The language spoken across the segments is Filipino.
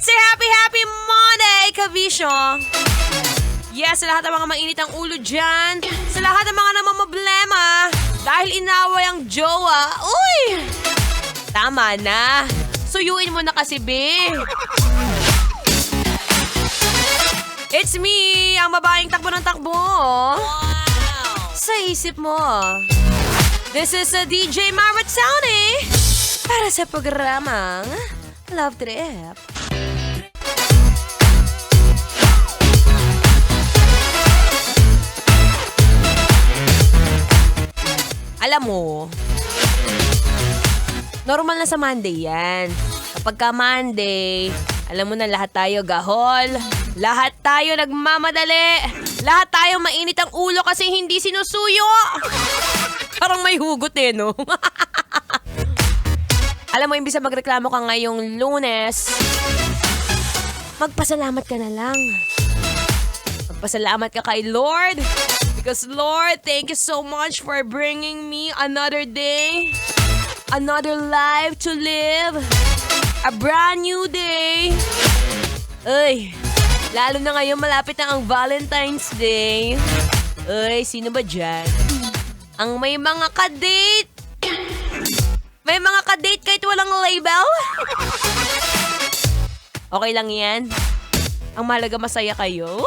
It's a happy Monday, Kavisyo! Yes, sa lahat ng mga mainit ang ulo dyan, sa lahat ng mga namamblema, dahil inaway ang jowa, uy! Tama na. Suyuin mo na kasi, be. It's me, ang babaeng takbo ng takbo. Wow! Sa isip mo. This is a DJ Maratone para sa programang Love Trip. Alam mo, normal na sa Monday yan. Kapag ka Monday, alam mo na lahat tayo gahol, lahat tayo nagmamadali, lahat tayo mainit ang ulo kasi hindi sinusuyo. Parang may hugot no? Alam mo, imbis na magreklamo ka ngayong Lunes, magpasalamat ka na lang. Magpasalamat ka kay Lord. Because Lord, thank you so much for bringing me another day, another life to live, a brand new day. Uy, lalo na ngayon malapit na ang Valentine's Day. Uy, sino ba dyan? Ang may mga ka-date. May mga ka-date kahit walang label? Okay lang yan. Ang mahalaga masaya kayo.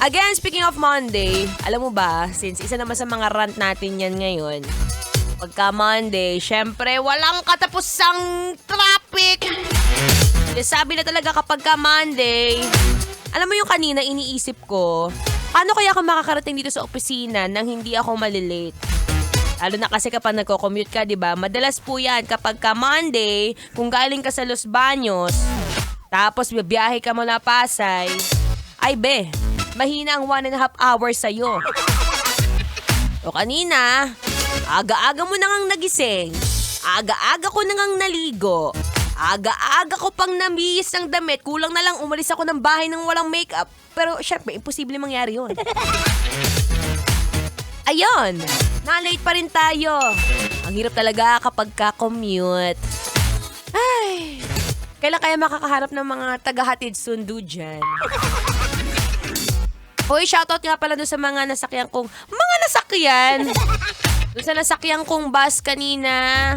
Again, speaking of Monday, alam mo ba, since isa naman sa mga rant natin yan ngayon, pagka Monday, syempre, walang katapusang traffic. Sabi na talaga kapag ka Monday, alam mo yung kanina iniisip ko, paano kaya ako makakarating dito sa opisina nang hindi ako malilate? Lalo na kasi kapag nagko-commute ka, di ba? Madalas po yan kapag ka Monday, kung galing ka sa Los Baños, tapos bibiyahe ka mula Pasay, ay be, mahina ang 1.5 hours sa'yo. O kanina, aga-aga mo nang nagising. Aga-aga ko nang naligo. Aga-aga ko pang namihis ng damit. Kulang na lang umalis ako ng bahay ng walang makeup. Pero syempre, imposible mangyari yun. Ayun, na-late pa rin tayo. Ang hirap talaga kapag ka-commute. Ay, kailan kaya makakaharap ng mga tagahatid sundo dyan? Hoy, shoutout nga pala doon sa mga nasakyan kong... Mga nasakyan! Doon sa nasakyan kong bus kanina.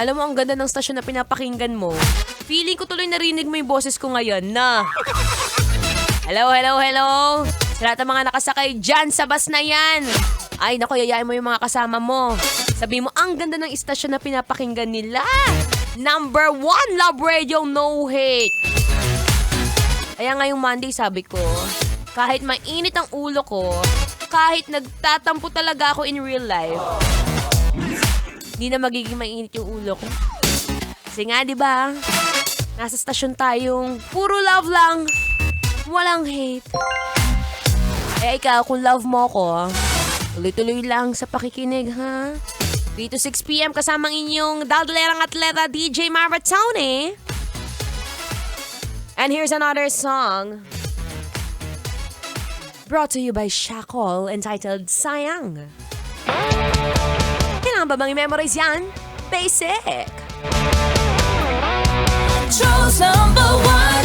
Alam mo, ang ganda ng stasyon na pinapakinggan mo. Feeling ko tuloy narinig mo yung boses ko ngayon na... Hello! Sa lahat ng mga nakasakay dyan sa bus na yan. Ay, naku, yayain mo yung mga kasama mo. Sabi mo, ang ganda ng istasyon na pinapakinggan nila. Number 1, Love Radio, no hate. Kaya ngayong Monday, sabi ko... Kahit mainit ang ulo ko, kahit nagtatampo talaga ako in real life, hindi na magiging mainit yung ulo ko. Kasi nga, di ba? Nasa stasyon tayong puro love lang, walang hate. Eh ikaw, kung love mo ko, tuloy-tuloy lang sa pakikinig, ha? 3 to 6 p.m. kasamang inyong daldalerang atleta DJ Maratone. And here's another song. Brought to you by Shackle, entitled Sayang. Kailangan ba bang i-memorize yan? Basic! Chose number 1.